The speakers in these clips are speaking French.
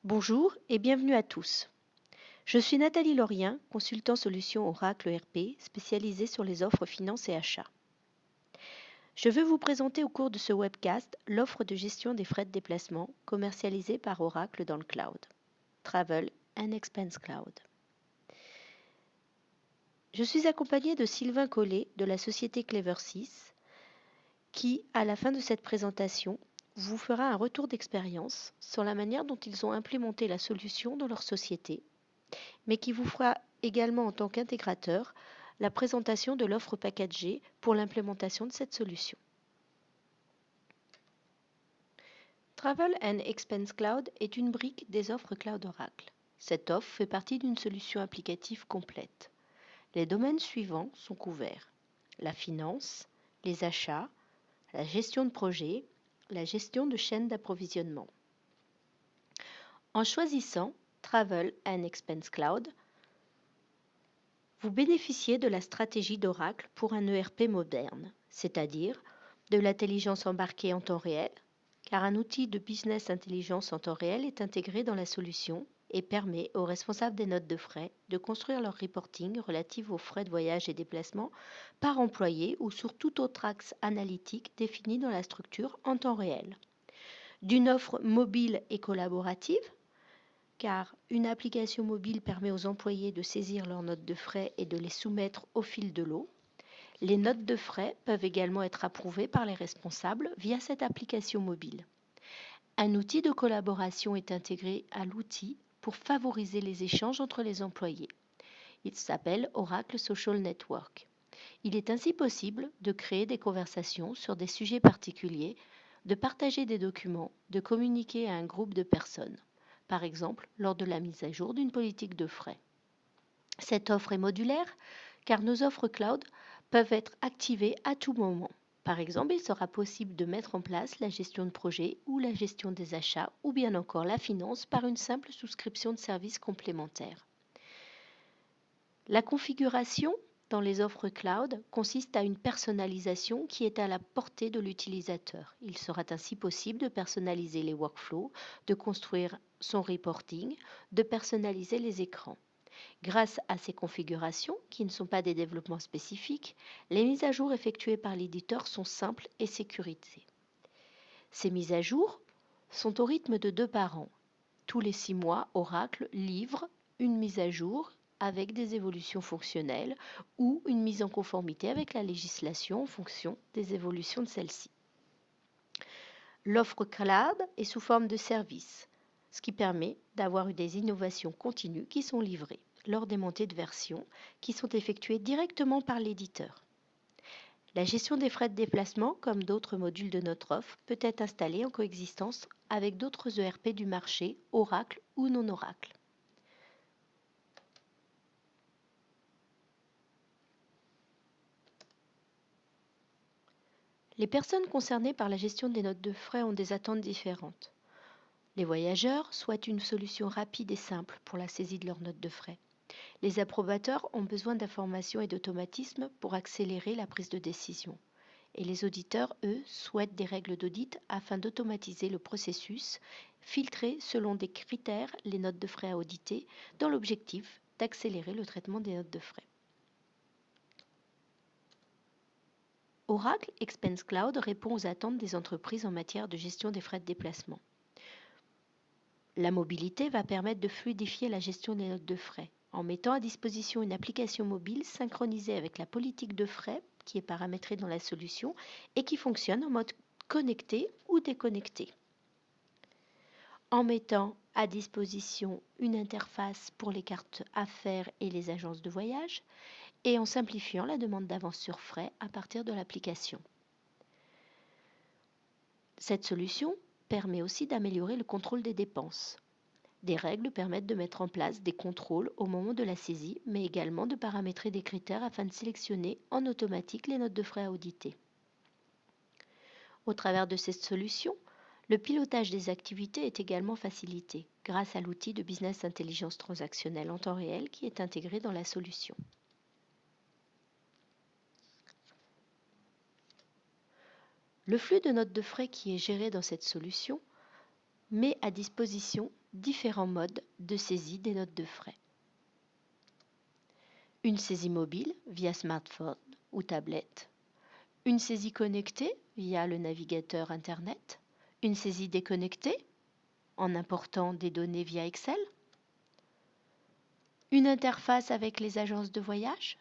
Bonjour et bienvenue à tous. Je suis Nathalie Laurien, consultant solution Oracle ERP spécialisée sur les offres finance et achats. Je veux vous présenter au cours de ce webcast l'offre de gestion des frais de déplacement commercialisée par Oracle dans le cloud, Travel and Expense Cloud. Je suis accompagnée de Sylvain Collet de la société Clever6 qui, à la fin de cette présentation, vous fera un retour d'expérience sur la manière dont ils ont implémenté la solution dans leur société, mais qui vous fera également en tant qu'intégrateur la présentation de l'offre packagée pour l'implémentation de cette solution. Travel and Expense Cloud est une brique des offres Cloud Oracle. Cette offre fait partie d'une solution applicative complète. Les domaines suivants sont couverts: la finance, les achats, la gestion de projet, la gestion de chaînes d'approvisionnement. En choisissant Travel and Expense Cloud, vous bénéficiez de la stratégie d'Oracle pour un ERP moderne, c'est-à-dire de l'intelligence embarquée en temps réel, car un outil de business intelligence en temps réel est intégré dans la solution et permet aux responsables des notes de frais de construire leur reporting relatif aux frais de voyage et déplacement par employé ou sur tout autre axe analytique défini dans la structure en temps réel. D'une offre mobile et collaborative, car une application mobile permet aux employés de saisir leurs notes de frais et de les soumettre au fil de l'eau. Les notes de frais peuvent également être approuvées par les responsables via cette application mobile. Un outil de collaboration est intégré à l'outil pour favoriser les échanges entre les employés. Il s'appelle Oracle Social Network. Il est ainsi possible de créer des conversations sur des sujets particuliers, de partager des documents, de communiquer à un groupe de personnes, par exemple lors de la mise à jour d'une politique de frais. Cette offre est modulaire car nos offres cloud peuvent être activées à tout moment. Par exemple, il sera possible de mettre en place la gestion de projet ou la gestion des achats ou bien encore la finance par une simple souscription de services complémentaires. La configuration dans les offres cloud consiste à une personnalisation qui est à la portée de l'utilisateur. Il sera ainsi possible de personnaliser les workflows, de construire son reporting, de personnaliser les écrans. Grâce à ces configurations, qui ne sont pas des développements spécifiques, les mises à jour effectuées par l'éditeur sont simples et sécurisées. Ces mises à jour sont au rythme de 2 par an. Tous les 6 mois, Oracle livre une mise à jour avec des évolutions fonctionnelles ou une mise en conformité avec la législation en fonction des évolutions de celle-ci. L'offre cloud est sous forme de service, ce qui permet d'avoir des innovations continues qui sont livrées lors des montées de version qui sont effectuées directement par l'éditeur. La gestion des frais de déplacement, comme d'autres modules de notre offre, peut être installée en coexistence avec d'autres ERP du marché, Oracle ou non Oracle. Les personnes concernées par la gestion des notes de frais ont des attentes différentes. Les voyageurs souhaitent une solution rapide et simple pour la saisie de leurs notes de frais. Les approbateurs ont besoin d'informations et d'automatismes pour accélérer la prise de décision. Et les auditeurs, eux, souhaitent des règles d'audit afin d'automatiser le processus, filtrer selon des critères les notes de frais à auditer, dans l'objectif d'accélérer le traitement des notes de frais. Oracle Expense Cloud répond aux attentes des entreprises en matière de gestion des frais de déplacement. La mobilité va permettre de fluidifier la gestion des notes de frais en mettant à disposition une application mobile synchronisée avec la politique de frais qui est paramétrée dans la solution et qui fonctionne en mode connecté ou déconnecté. En mettant à disposition une interface pour les cartes affaires et les agences de voyage et en simplifiant la demande d'avance sur frais à partir de l'application. Cette solution permet aussi d'améliorer le contrôle des dépenses. Des règles permettent de mettre en place des contrôles au moment de la saisie, mais également de paramétrer des critères afin de sélectionner en automatique les notes de frais à auditer. Au travers de cette solution, le pilotage des activités est également facilité grâce à l'outil de business intelligence transactionnelle en temps réel qui est intégré dans la solution. Le flux de notes de frais qui est géré dans cette solution met à disposition différents modes de saisie des notes de frais. Une saisie mobile via smartphone ou tablette, une saisie connectée via le navigateur Internet, une saisie déconnectée en important des données via Excel, une interface avec les agences de voyage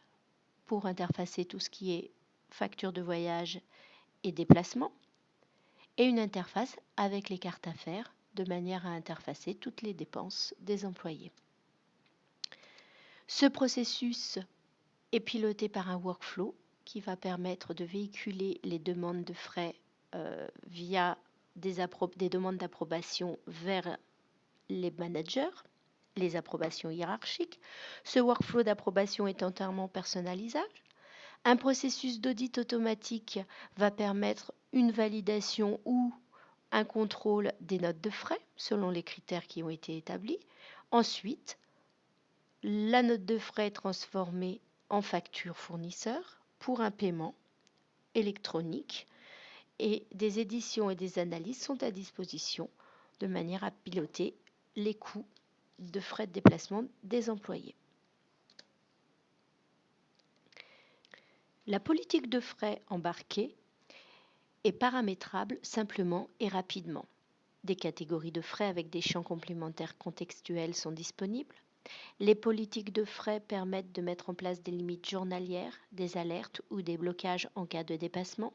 pour interfacer tout ce qui est facture de voyage et déplacement, et une interface avec les cartes affaires de manière à interfacer toutes les dépenses des employés. Ce processus est piloté par un workflow qui va permettre de véhiculer les demandes de frais via des demandes d'approbation vers les managers, les approbations hiérarchiques. Ce workflow d'approbation est entièrement personnalisable. Un processus d'audit automatique va permettre une validation ou un contrôle des notes de frais selon les critères qui ont été établis. Ensuite, la note de frais est transformée en facture fournisseur pour un paiement électronique et des éditions et des analyses sont à disposition de manière à piloter les coûts de frais de déplacement des employés. La politique de frais embarquée est paramétrable simplement et rapidement. Des catégories de frais avec des champs complémentaires contextuels sont disponibles. Les politiques de frais permettent de mettre en place des limites journalières, des alertes ou des blocages en cas de dépassement.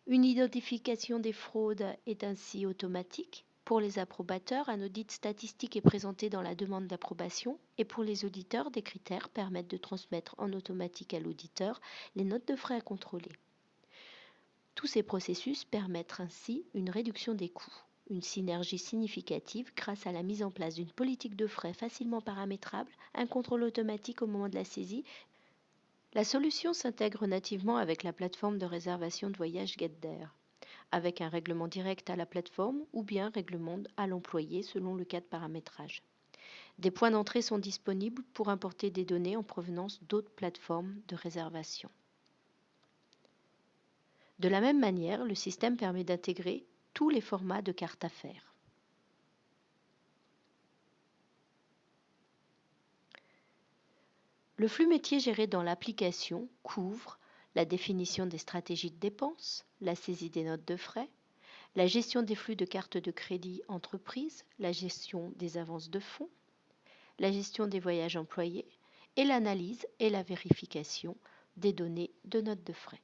Une identification des fraudes est ainsi automatique. Pour les approbateurs, un audit statistique est présenté dans la demande d'approbation et pour les auditeurs, des critères permettent de transmettre en automatique à l'auditeur les notes de frais à contrôler. Tous ces processus permettent ainsi une réduction des coûts, une synergie significative grâce à la mise en place d'une politique de frais facilement paramétrable, un contrôle automatique au moment de la saisie. La solution s'intègre nativement avec la plateforme de réservation de voyage GetThere, avec un règlement direct à la plateforme ou bien règlement à l'employé selon le cas de paramétrage. Des points d'entrée sont disponibles pour importer des données en provenance d'autres plateformes de réservation. De la même manière, le système permet d'intégrer tous les formats de cartes affaires. Le flux métier géré dans l'application couvre la définition des stratégies de dépenses, la saisie des notes de frais, la gestion des flux de cartes de crédit entreprise, la gestion des avances de fonds, la gestion des voyages employés et l'analyse et la vérification des données de notes de frais.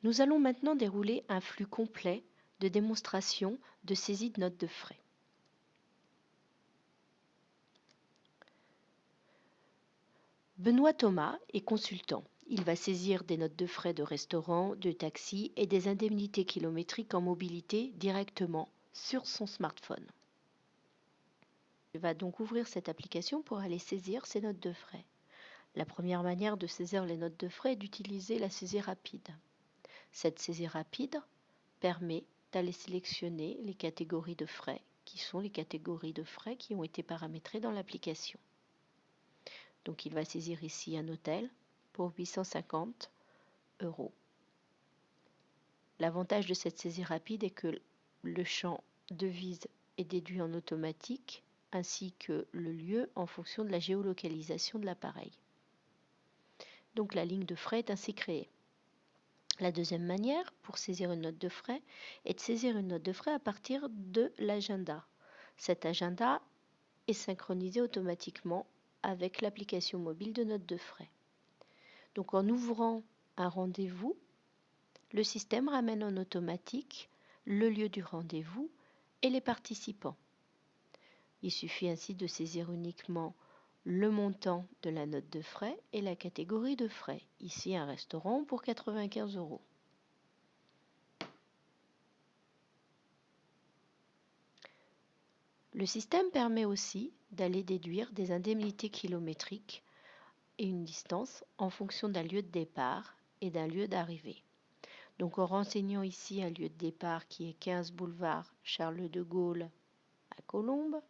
Nous allons maintenant dérouler un flux complet de démonstration de saisie de notes de frais. Benoît Thomas est consultant. Il va saisir des notes de frais de restaurant, de taxi et des indemnités kilométriques en mobilité directement sur son smartphone. Il va donc ouvrir cette application pour aller saisir ses notes de frais. La première manière de saisir les notes de frais est d'utiliser la saisie rapide. Cette saisie rapide permet d'aller sélectionner les catégories de frais qui sont les catégories de frais qui ont été paramétrées dans l'application. Donc il va saisir ici un hôtel pour 850 €. L'avantage de cette saisie rapide est que le champ devise est déduit en automatique ainsi que le lieu en fonction de la géolocalisation de l'appareil. Donc la ligne de frais est ainsi créée. La deuxième manière pour saisir une note de frais est de saisir une note de frais à partir de l'agenda. Cet agenda est synchronisé automatiquement avec l'application mobile de notes de frais. Donc en ouvrant un rendez-vous, le système ramène en automatique le lieu du rendez-vous et les participants. Il suffit ainsi de saisir uniquement le montant de la note de frais et la catégorie de frais. Ici, un restaurant pour 95 €. Le système permet aussi d'aller déduire des indemnités kilométriques et une distance en fonction d'un lieu de départ et d'un lieu d'arrivée. Donc en renseignant ici un lieu de départ qui est 15 boulevard Charles de Gaulle à Colombes,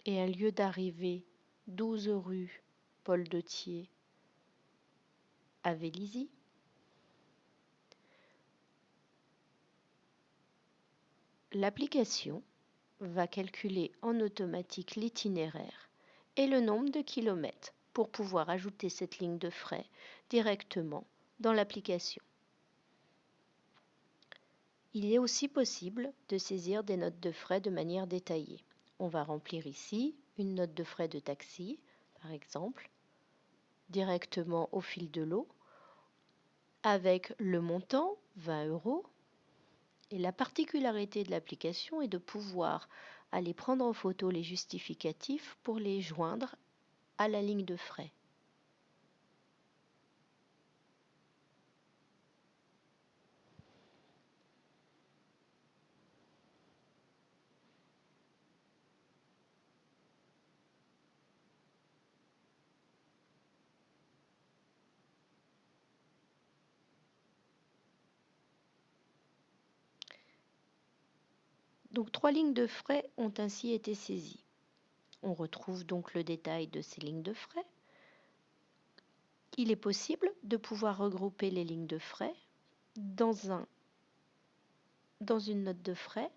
et un lieu d'arrivée 12 rue Paul de Thiers à Vélizy. L'application va calculer en automatique l'itinéraire et le nombre de kilomètres pour pouvoir ajouter cette ligne de frais directement dans l'application. Il est aussi possible de saisir des notes de frais de manière détaillée. On va remplir ici une note de frais de taxi, par exemple, directement au fil de l'eau, avec le montant, 20 €. Et la particularité de l'application est de pouvoir aller prendre en photo les justificatifs pour les joindre à la ligne de frais. Donc 3 lignes de frais ont ainsi été saisies. On retrouve donc le détail de ces lignes de frais. Il est possible de pouvoir regrouper les lignes de frais dans une note de frais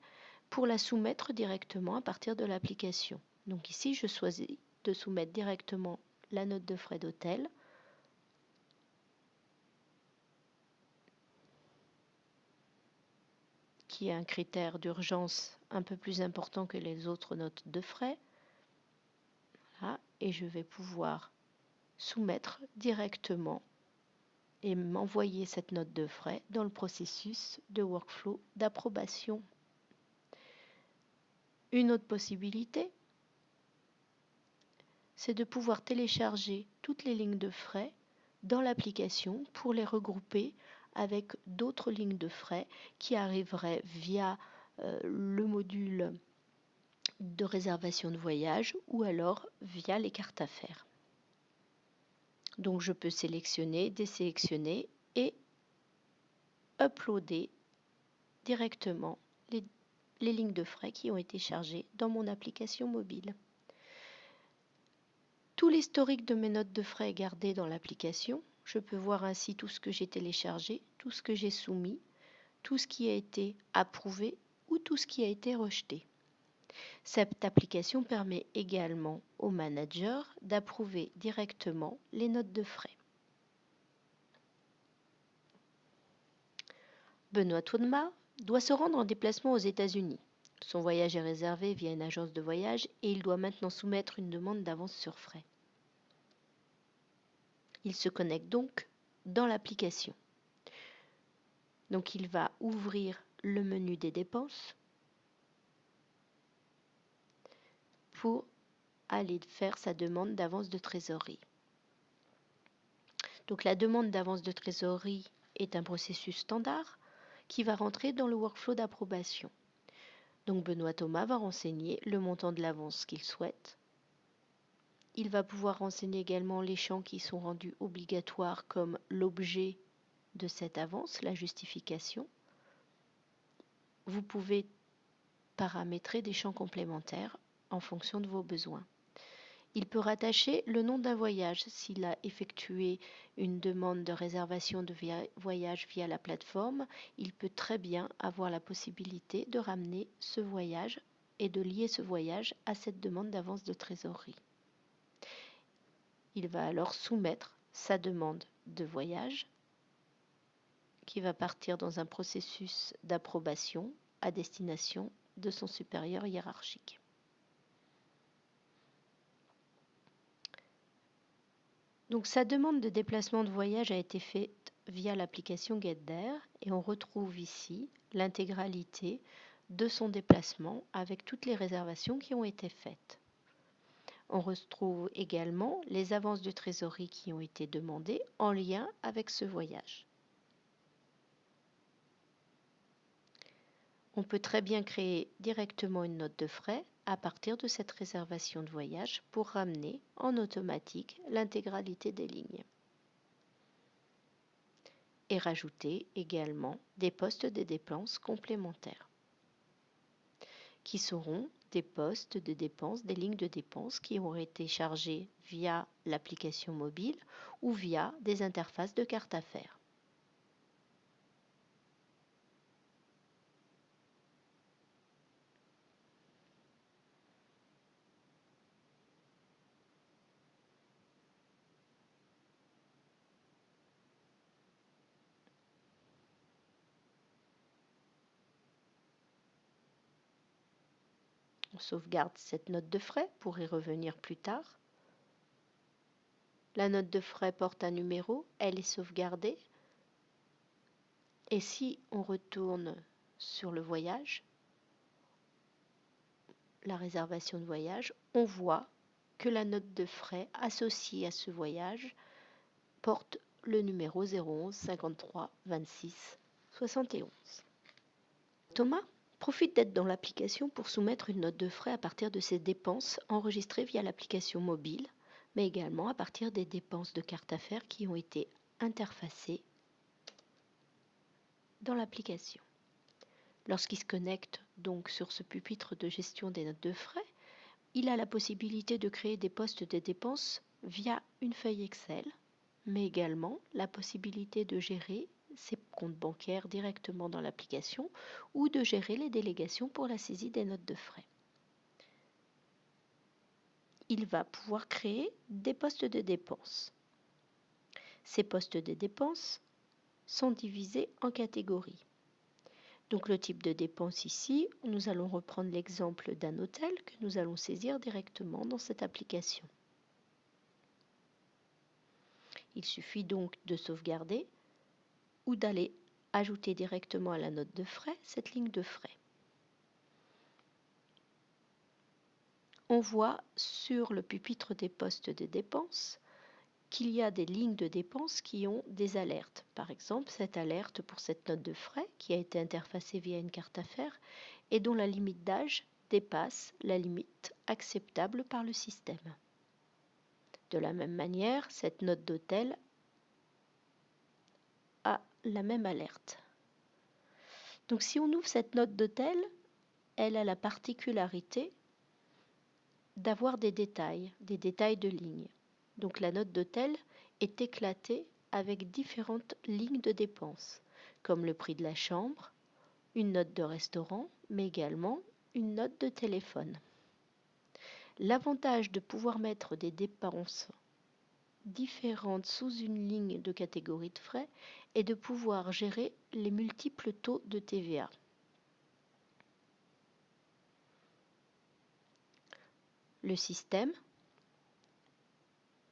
pour la soumettre directement à partir de l'application. Donc ici, je choisis de soumettre directement la note de frais d'hôtel. Qui est un critère d'urgence un peu plus important que les autres notes de frais. Voilà, et je vais pouvoir soumettre directement et m'envoyer cette note de frais dans le processus de workflow d'approbation. Une autre possibilité, c'est de pouvoir télécharger toutes les lignes de frais dans l'application pour les regrouper avec d'autres lignes de frais qui arriveraient via le module de réservation de voyage ou alors via les cartes affaires. Donc je peux sélectionner, désélectionner et uploader directement les lignes de frais qui ont été chargées dans mon application mobile. Tout l'historique de mes notes de frais est gardé dans l'application. Je peux voir ainsi tout ce que j'ai téléchargé, tout ce que j'ai soumis, tout ce qui a été approuvé ou tout ce qui a été rejeté. Cette application permet également au manager d'approuver directement les notes de frais. Benoît Toudma doit se rendre en déplacement aux États-Unis. Son voyage est réservé via une agence de voyage et il doit maintenant soumettre une demande d'avance sur frais. Il se connecte donc dans l'application. Donc il va ouvrir le menu des dépenses pour aller faire sa demande d'avance de trésorerie. Donc la demande d'avance de trésorerie est un processus standard qui va rentrer dans le workflow d'approbation. Donc Benoît Thomas va renseigner le montant de l'avance qu'il souhaite. Il va pouvoir renseigner également les champs qui sont rendus obligatoires comme l'objet de cette avance, la justification. Vous pouvez paramétrer des champs complémentaires en fonction de vos besoins. Il peut rattacher le nom d'un voyage s'il a effectué une demande de réservation de voyage via la plateforme. Il peut très bien avoir la possibilité de ramener ce voyage et de lier ce voyage à cette demande d'avance de trésorerie. Il va alors soumettre sa demande de voyage qui va partir dans un processus d'approbation à destination de son supérieur hiérarchique. Donc sa demande de déplacement de voyage a été faite via l'application GetThere et on retrouve ici l'intégralité de son déplacement avec toutes les réservations qui ont été faites. On retrouve également les avances de trésorerie qui ont été demandées en lien avec ce voyage. On peut très bien créer directement une note de frais à partir de cette réservation de voyage pour ramener en automatique l'intégralité des lignes. Et rajouter également des postes de dépenses complémentaires qui seront des postes de dépenses, des lignes de dépenses qui ont été chargées via l'application mobile ou via des interfaces de carte affaires. On sauvegarde cette note de frais pour y revenir plus tard. La note de frais porte un numéro, elle est sauvegardée. Et si on retourne sur le voyage, la réservation de voyage, on voit que la note de frais associée à ce voyage porte le numéro 011 53 26 71. Thomas profite d'être dans l'application pour soumettre une note de frais à partir de ses dépenses enregistrées via l'application mobile, mais également à partir des dépenses de carte affaires qui ont été interfacées dans l'application. Lorsqu'il se connecte donc sur ce pupitre de gestion des notes de frais, il a la possibilité de créer des postes de dépenses via une feuille Excel, mais également la possibilité de gérer ses comptes bancaires directement dans l'application ou de gérer les délégations pour la saisie des notes de frais. Il va pouvoir créer des postes de dépenses. Ces postes de dépenses sont divisés en catégories. Donc le type de dépense ici, nous allons reprendre l'exemple d'un hôtel que nous allons saisir directement dans cette application. Il suffit donc de sauvegarder ou d'aller ajouter directement à la note de frais cette ligne de frais. On voit sur le pupitre des postes de dépenses qu'il y a des lignes de dépenses qui ont des alertes. Par exemple, cette alerte pour cette note de frais qui a été interfacée via une carte affaires et dont la limite d'âge dépasse la limite acceptable par le système. De la même manière, cette note d'hôtel a la même alerte. Donc si on ouvre cette note d'hôtel, elle a la particularité d'avoir des détails de lignes. Donc la note d'hôtel est éclatée avec différentes lignes de dépenses, comme le prix de la chambre, une note de restaurant, mais également une note de téléphone. L'avantage de pouvoir mettre des dépenses différentes sous une ligne de catégorie de frais est de pouvoir gérer les multiples taux de TVA. Le système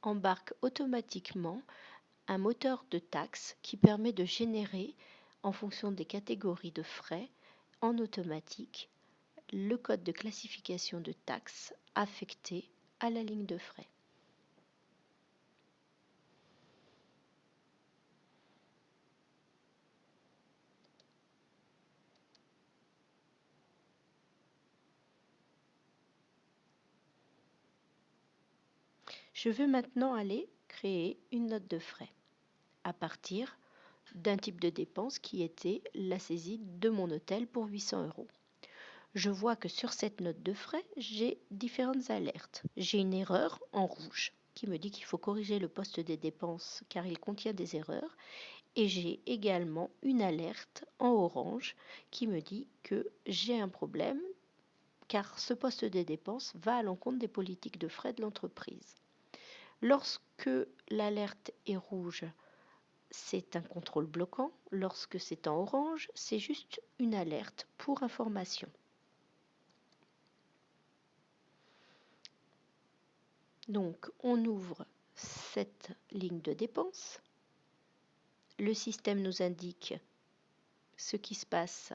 embarque automatiquement un moteur de taxes qui permet de générer, en fonction des catégories de frais, en automatique, le code de classification de taxes affecté à la ligne de frais. Je veux maintenant aller créer une note de frais à partir d'un type de dépense qui était la saisie de mon hôtel pour 800 €. Je vois que sur cette note de frais, j'ai différentes alertes. J'ai une erreur en rouge qui me dit qu'il faut corriger le poste des dépenses car il contient des erreurs. Et j'ai également une alerte en orange qui me dit que j'ai un problème car ce poste des dépenses va à l'encontre des politiques de frais de l'entreprise. Lorsque l'alerte est rouge, c'est un contrôle bloquant. Lorsque c'est en orange, c'est juste une alerte pour information. Donc, on ouvre cette ligne de dépenses. Le système nous indique ce qui se passe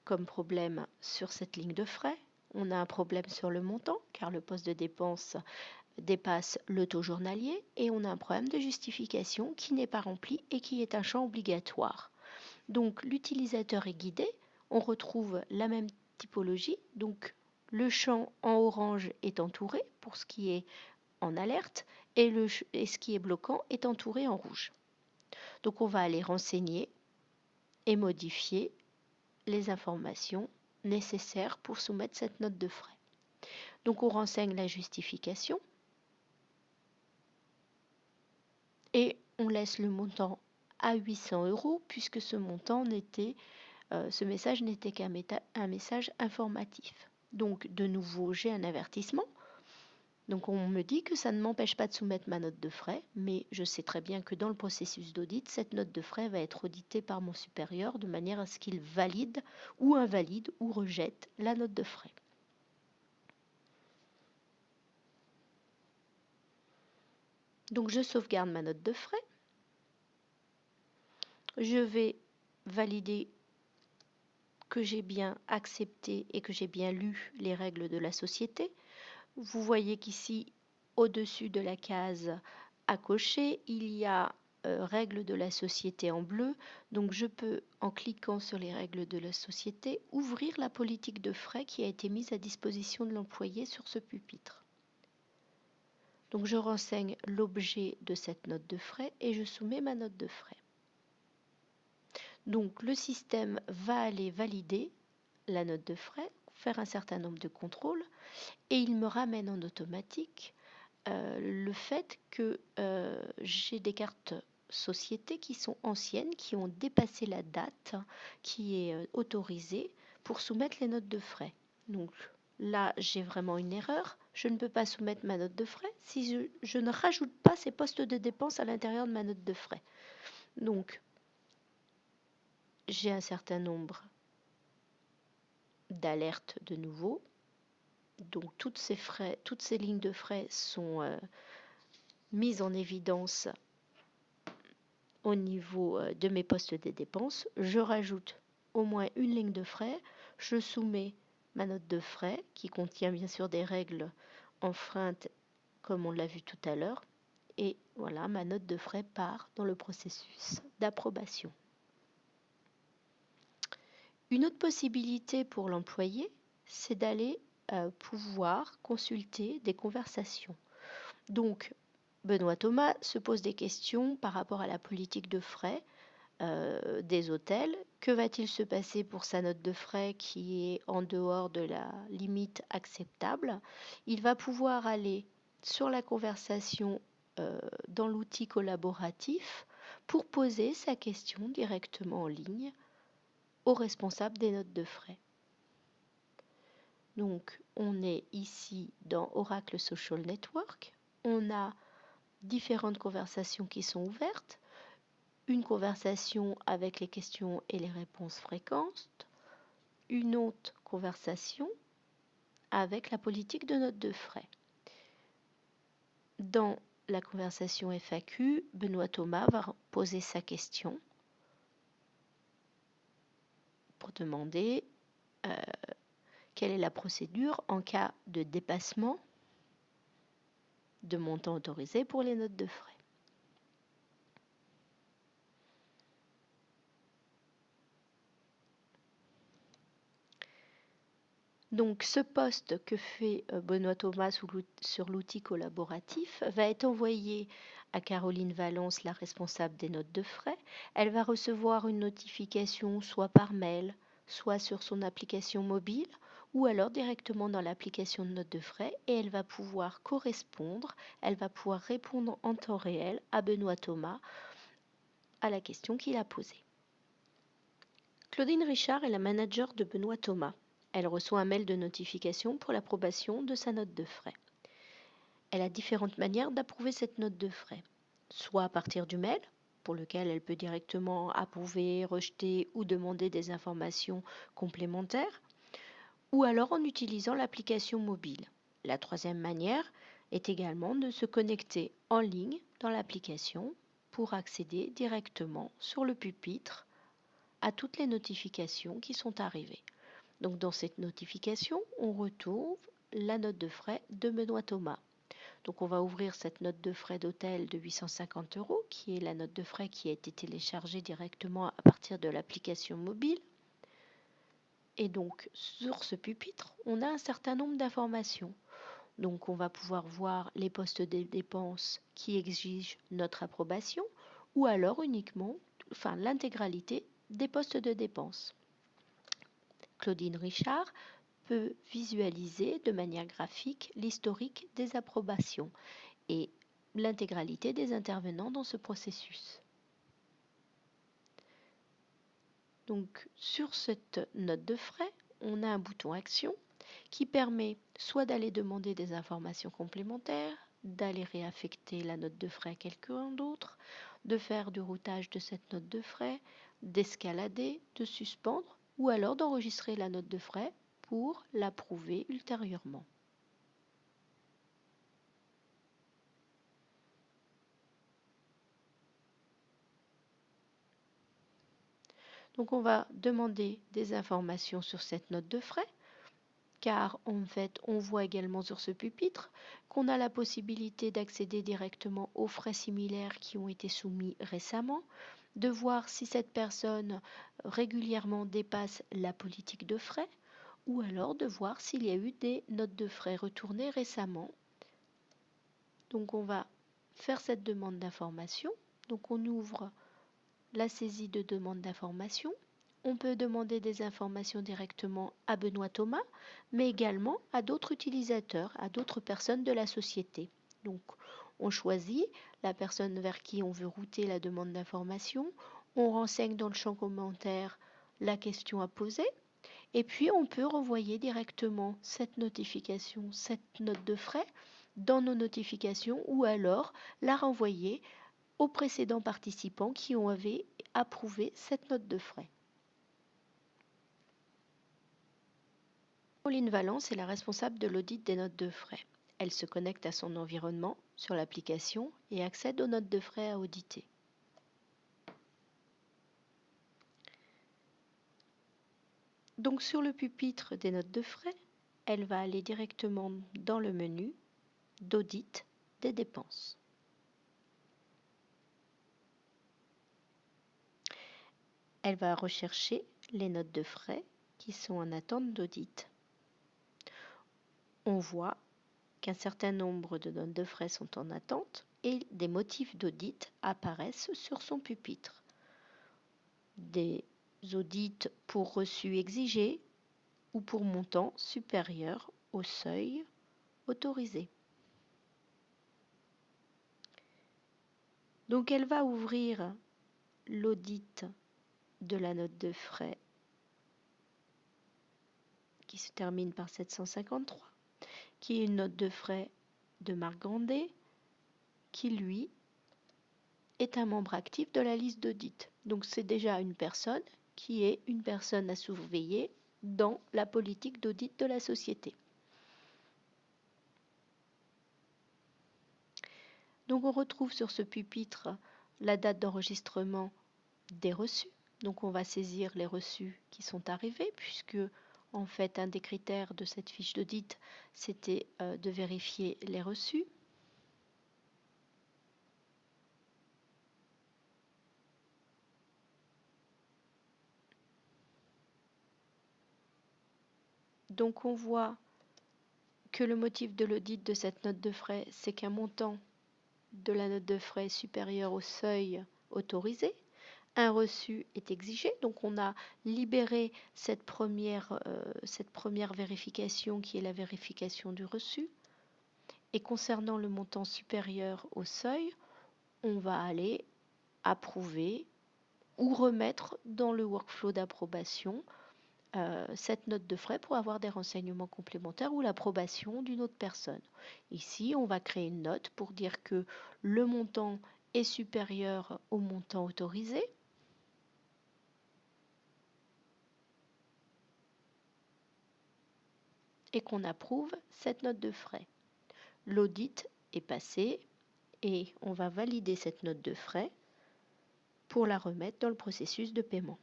comme problème sur cette ligne de frais. On a un problème sur le montant, car le poste de dépense dépasse le taux journalier, et on a un problème de justification qui n'est pas rempli et qui est un champ obligatoire. Donc l'utilisateur est guidé, on retrouve la même typologie, donc le champ en orange est entouré pour ce qui est en alerte, et ce qui est bloquant est entouré en rouge. Donc on va aller renseigner et modifier les informations nécessaires pour soumettre cette note de frais. Donc on renseigne la justification et on laisse le montant à 800 € puisque ce message n'était qu'un message informatif. Donc de nouveau, j'ai un avertissement. Donc on me dit que ça ne m'empêche pas de soumettre ma note de frais, mais je sais très bien que dans le processus d'audit, cette note de frais va être auditée par mon supérieur de manière à ce qu'il valide ou invalide ou rejette la note de frais. Donc je sauvegarde ma note de frais. Je vais valider que j'ai bien accepté et que j'ai bien lu les règles de la société. Vous voyez qu'ici, au-dessus de la case à cocher, il y a règles de la société en bleu. Donc je peux, en cliquant sur les règles de la société, ouvrir la politique de frais qui a été mise à disposition de l'employé sur ce pupitre. Donc je renseigne l'objet de cette note de frais et je soumets ma note de frais. Donc le système va aller valider la note de frais, faire un certain nombre de contrôles et il me ramène en automatique le fait que j'ai des cartes société qui sont anciennes, qui ont dépassé la date qui est autorisée pour soumettre les notes de frais. Donc là, j'ai vraiment une erreur. Je ne peux pas soumettre ma note de frais si je ne rajoute pas ces postes de dépenses à l'intérieur de ma note de frais. Donc, j'ai un certain nombre d'alertes de nouveau. Donc toutes ces lignes de frais sont mises en évidence au niveau de mes postes de dépenses. Je rajoute au moins une ligne de frais. Je soumets ma note de frais qui contient bien sûr des règles enfreintes comme on l'a vu tout à l'heure. Et voilà, ma note de frais part dans le processus d'approbation. Une autre possibilité pour l'employé, c'est d'aller pouvoir consulter des conversations. Donc, Benoît Thomas se pose des questions par rapport à la politique de frais des hôtels. Que va-t-il se passer pour sa note de frais qui est en dehors de la limite acceptable? Il va pouvoir aller sur la conversation dans l'outil collaboratif pour poser sa question directement en ligne au responsable des notes de frais. Donc, on est ici dans Oracle Social Network. On a différentes conversations qui sont ouvertes. Une conversation avec les questions et les réponses fréquentes. Une autre conversation avec la politique de notes de frais. Dans la conversation FAQ, Benoît Thomas va poser sa question pour demander quelle est la procédure en cas de dépassement de montant autorisé pour les notes de frais. Donc ce poste que fait Benoît Thomas sur l'outil collaboratif va être envoyé à Caroline Valence, la responsable des notes de frais. Elle va recevoir une notification soit par mail, soit sur son application mobile, ou alors directement dans l'application de notes de frais, et elle va pouvoir correspondre, elle va pouvoir répondre en temps réel à Benoît Thomas à la question qu'il a posée. Claudine Richard est la manager de Benoît Thomas. Elle reçoit un mail de notification pour l'approbation de sa note de frais. Elle a différentes manières d'approuver cette note de frais, soit à partir du mail, pour lequel elle peut directement approuver, rejeter ou demander des informations complémentaires, ou alors en utilisant l'application mobile. La troisième manière est également de se connecter en ligne dans l'application pour accéder directement sur le pupitre à toutes les notifications qui sont arrivées. Donc dans cette notification, on retrouve la note de frais de Benoît Thomas. Donc on va ouvrir cette note de frais d'hôtel de 850 €, qui est la note de frais qui a été téléchargée directement à partir de l'application mobile. Et donc sur ce pupitre, on a un certain nombre d'informations. Donc on va pouvoir voir les postes de dépenses qui exigent notre approbation ou alors uniquement, l'intégralité des postes de dépenses. Claudine Richard peut visualiser de manière graphique l'historique des approbations et l'intégralité des intervenants dans ce processus. Donc sur cette note de frais, on a un bouton Action qui permet soit d'aller demander des informations complémentaires, d'aller réaffecter la note de frais à quelqu'un d'autre, de faire du routage de cette note de frais, d'escalader, de suspendre ou alors d'enregistrer la note de frais pour l'approuver ultérieurement. Donc on va demander des informations sur cette note de frais, car en fait on voit également sur ce pupitre qu'on a la possibilité d'accéder directement aux frais similaires qui ont été soumis récemment, de voir si cette personne régulièrement dépasse la politique de frais, ou alors de voir s'il y a eu des notes de frais retournées récemment. Donc on va faire cette demande d'information. Donc on ouvre la saisie de demande d'information. On peut demander des informations directement à Benoît Thomas, mais également à d'autres utilisateurs, à d'autres personnes de la société. Donc, on choisit la personne vers qui on veut router la demande d'information. On renseigne dans le champ commentaire la question à poser. Et puis, on peut renvoyer directement cette notification, cette note de frais, dans nos notifications ou alors la renvoyer aux précédents participants qui avaient approuvé cette note de frais. Pauline Valence est la responsable de l'audit des notes de frais. Elle se connecte à son environnement sur l'application et accède aux notes de frais à auditer. Donc sur le pupitre des notes de frais, elle va aller directement dans le menu d'audit des dépenses. Elle va rechercher les notes de frais qui sont en attente d'audit. On voit qu'un certain nombre de notes de frais sont en attente et des motifs d'audit apparaissent sur son pupitre. Des audits pour reçus exigés ou pour montant supérieur au seuil autorisé. Donc elle va ouvrir l'audit de la note de frais qui se termine par 753, qui est une note de frais de Marc Grandet, qui lui est un membre actif de la liste d'audit. Donc c'est déjà une personne qui est une personne à surveiller dans la politique d'audit de la société. Donc on retrouve sur ce pupitre la date d'enregistrement des reçus. Donc on va saisir les reçus qui sont arrivés puisque en fait un des critères de cette fiche d'audit c'était de vérifier les reçus. Donc on voit que le motif de l'audit de cette note de frais, c'est qu'un montant de la note de frais est supérieur au seuil autorisé. Un reçu est exigé, donc on a libéré cette première vérification qui est la vérification du reçu. Et concernant le montant supérieur au seuil, on va aller approuver ou remettre dans le workflow d'approbation cette note de frais pour avoir des renseignements complémentaires ou l'approbation d'une autre personne. Ici, on va créer une note pour dire que le montant est supérieur au montant autorisé. Et qu'on approuve cette note de frais. L'audit est passé et on va valider cette note de frais pour la remettre dans le processus de paiement.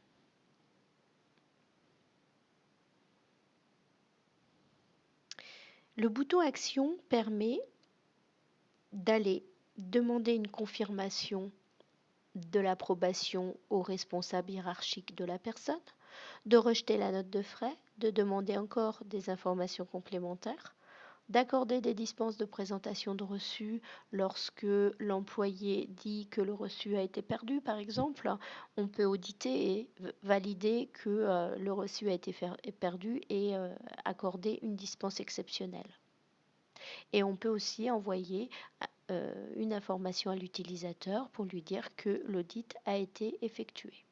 Le bouton Action permet d'aller demander une confirmation de l'approbation au responsable hiérarchique de la personne, de rejeter la note de frais, de demander encore des informations complémentaires, d'accorder des dispenses de présentation de reçu lorsque l'employé dit que le reçu a été perdu, par exemple. On peut auditer et valider que le reçu a été perdu et accorder une dispense exceptionnelle. Et on peut aussi envoyer une information à l'utilisateur pour lui dire que l'audit a été effectué.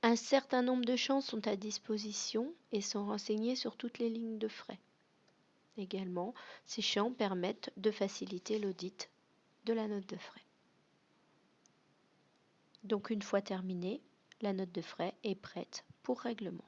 Un certain nombre de champs sont à disposition et sont renseignés sur toutes les lignes de frais. Également, ces champs permettent de faciliter l'audit de la note de frais. Donc une fois terminée, la note de frais est prête pour règlement.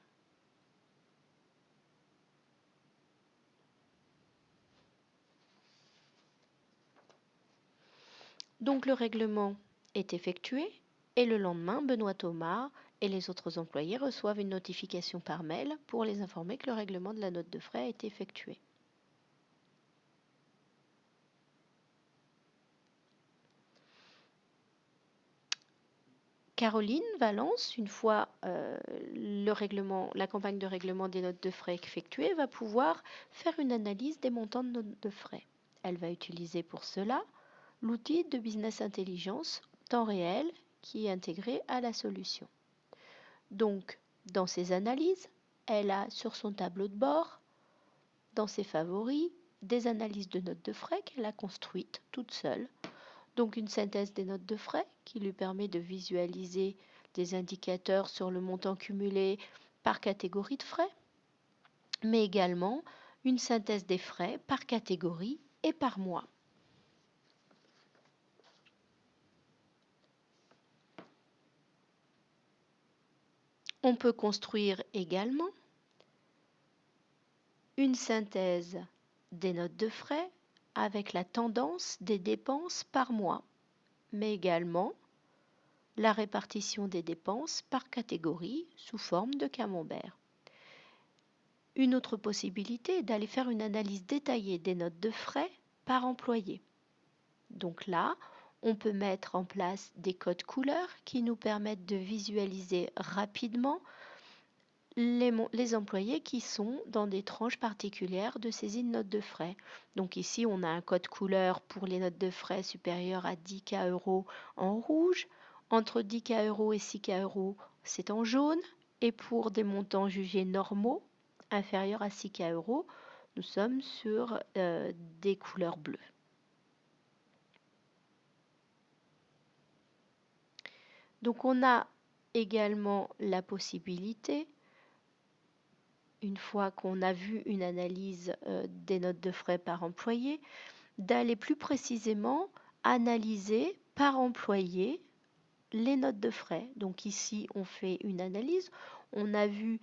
Donc le règlement est effectué et le lendemain, Benoît Thomas et les autres employés reçoivent une notification par mail pour les informer que le règlement de la note de frais a été effectué. Caroline Valence, une fois la campagne de règlement des notes de frais effectuée, va pouvoir faire une analyse des montants de notes de frais. Elle va utiliser pour cela l'outil de business intelligence temps réel qui est intégré à la solution. Donc, dans ses analyses, elle a sur son tableau de bord, dans ses favoris, des analyses de notes de frais qu'elle a construites toute seule. Donc une synthèse des notes de frais qui lui permet de visualiser des indicateurs sur le montant cumulé par catégorie de frais, mais également une synthèse des frais par catégorie et par mois. On peut construire également une synthèse des notes de frais avec la tendance des dépenses par mois, mais également la répartition des dépenses par catégorie sous forme de camembert. Une autre possibilité est d'aller faire une analyse détaillée des notes de frais par employé. Donc là, on peut mettre en place des codes couleurs qui nous permettent de visualiser rapidement les employés qui sont dans des tranches particulières de saisie de notes de frais. Donc ici, on a un code couleur pour les notes de frais supérieures à 10K euros en rouge. Entre 10K euros et 6K euros, c'est en jaune. Et pour des montants jugés normaux, inférieurs à 6K euros, nous sommes sur des couleurs bleues. Donc on a également la possibilité, une fois qu'on a vu une analyse des notes de frais par employé, d'aller plus précisément analyser par employé les notes de frais. Donc ici, on fait une analyse. On a vu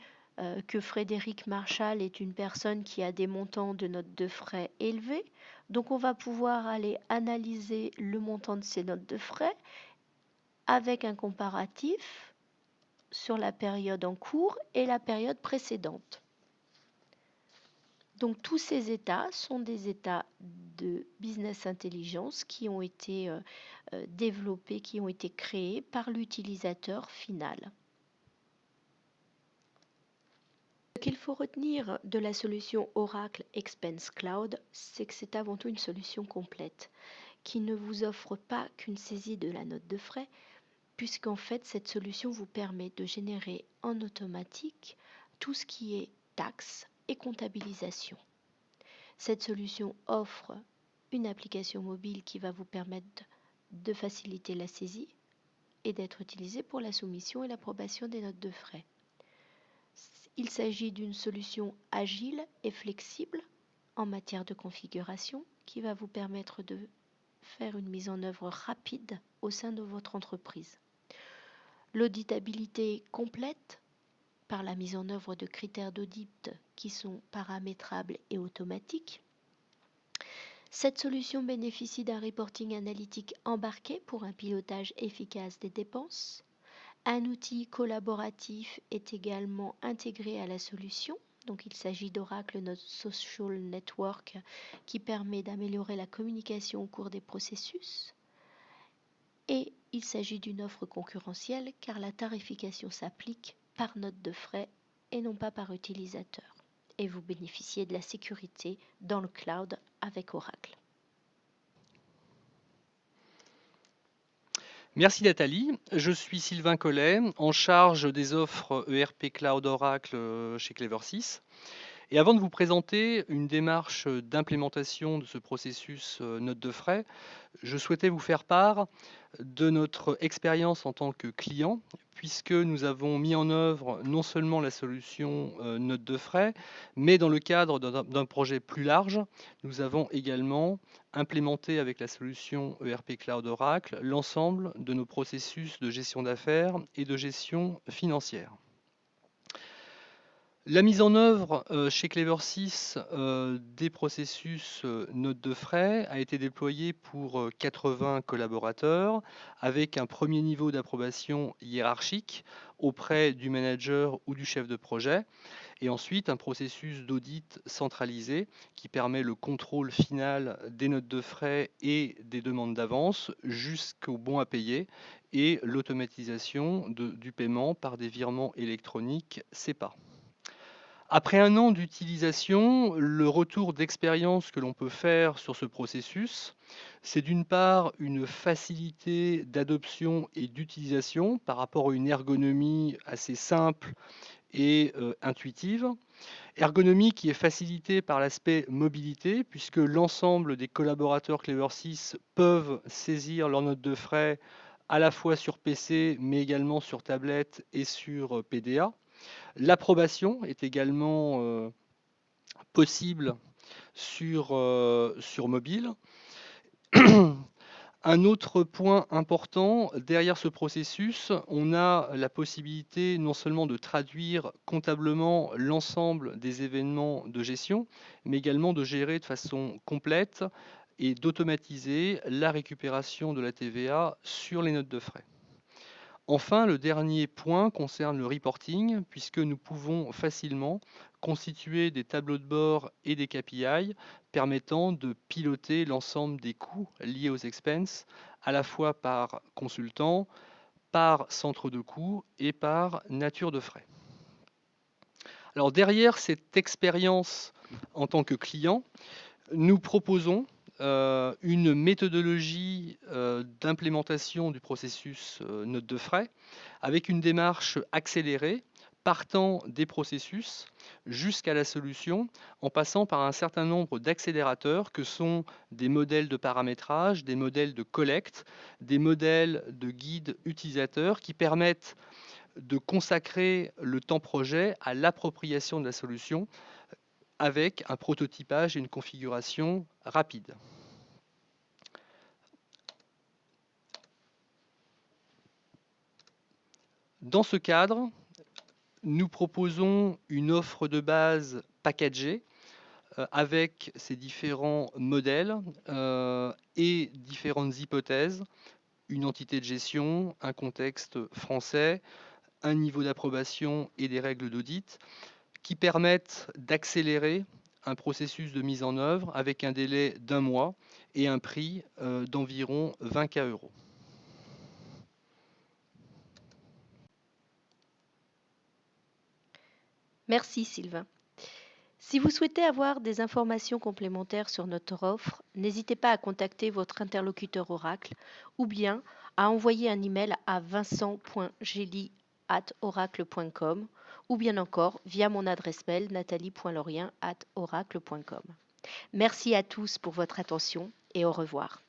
que Frédéric Marchal est une personne qui a des montants de notes de frais élevés. Donc on va pouvoir aller analyser le montant de ces notes de frais avec un comparatif sur la période en cours et la période précédente. Donc tous ces états sont des états de business intelligence qui ont été développés, qui ont été créés par l'utilisateur final. Ce qu'il faut retenir de la solution Oracle Expense Cloud, c'est que c'est avant tout une solution complète qui ne vous offre pas qu'une saisie de la note de frais, puisqu'en fait cette solution vous permet de générer en automatique tout ce qui est taxes et comptabilisation. Cette solution offre une application mobile qui va vous permettre de faciliter la saisie et d'être utilisée pour la soumission et l'approbation des notes de frais. Il s'agit d'une solution agile et flexible en matière de configuration qui va vous permettre de faire une mise en œuvre rapide au sein de votre entreprise. L'auditabilité complète par la mise en œuvre de critères d'audit qui sont paramétrables et automatiques. Cette solution bénéficie d'un reporting analytique embarqué pour un pilotage efficace des dépenses. Un outil collaboratif est également intégré à la solution. Donc il s'agit d'Oracle notre Social Network qui permet d'améliorer la communication au cours des processus. Et il s'agit d'une offre concurrentielle car la tarification s'applique par note de frais et non pas par utilisateur. Et vous bénéficiez de la sécurité dans le cloud avec Oracle. Merci Nathalie, je suis Sylvain Collet, en charge des offres ERP Cloud Oracle chez Clever6. Et avant de vous présenter une démarche d'implémentation de ce processus note de frais, je souhaitais vous faire part de notre expérience en tant que client, puisque nous avons mis en œuvre non seulement la solution note de frais, mais dans le cadre d'un projet plus large, nous avons également implémenté avec la solution ERP Cloud Oracle l'ensemble de nos processus de gestion d'affaires et de gestion financière. La mise en œuvre chez Clever6 des processus note de frais a été déployée pour 80 collaborateurs avec un premier niveau d'approbation hiérarchique auprès du manager ou du chef de projet et ensuite un processus d'audit centralisé qui permet le contrôle final des notes de frais et des demandes d'avance jusqu'au bon à payer et l'automatisation du paiement par des virements électroniques SEPA. Après un an d'utilisation, le retour d'expérience que l'on peut faire sur ce processus, c'est d'une part une facilité d'adoption et d'utilisation par rapport à une ergonomie assez simple et intuitive. Ergonomie qui est facilitée par l'aspect mobilité, puisque l'ensemble des collaborateurs Clever6 peuvent saisir leurs notes de frais à la fois sur PC, mais également sur tablette et sur PDA. L'approbation est également possible sur mobile. Un autre point important, derrière ce processus, on a la possibilité non seulement de traduire comptablement l'ensemble des événements de gestion, mais également de gérer de façon complète et d'automatiser la récupération de la TVA sur les notes de frais. Enfin, le dernier point concerne le reporting, puisque nous pouvons facilement constituer des tableaux de bord et des KPI permettant de piloter l'ensemble des coûts liés aux expenses, à la fois par consultant, par centre de coûts et par nature de frais. Alors derrière cette expérience en tant que client, nous proposons une méthodologie d'implémentation du processus note de frais avec une démarche accélérée partant des processus jusqu'à la solution en passant par un certain nombre d'accélérateurs que sont des modèles de paramétrage, des modèles de collecte, des modèles de guide utilisateur qui permettent de consacrer le temps projet à l'appropriation de la solution avec un prototypage et une configuration rapide. Dans ce cadre, nous proposons une offre de base packagée avec ces différents modèles et différentes hypothèses, une entité de gestion, un contexte français, un niveau d'approbation et des règles d'audit qui permettent d'accélérer un processus de mise en œuvre avec un délai d'1 mois et un prix d'environ 20 000 €. Merci Sylvain. Si vous souhaitez avoir des informations complémentaires sur notre offre, n'hésitez pas à contacter votre interlocuteur Oracle ou bien à envoyer un email à vincent.gely@oracle.com ou bien encore via mon adresse mail nathalie.lorien@oracle.com. Merci à tous pour votre attention et au revoir.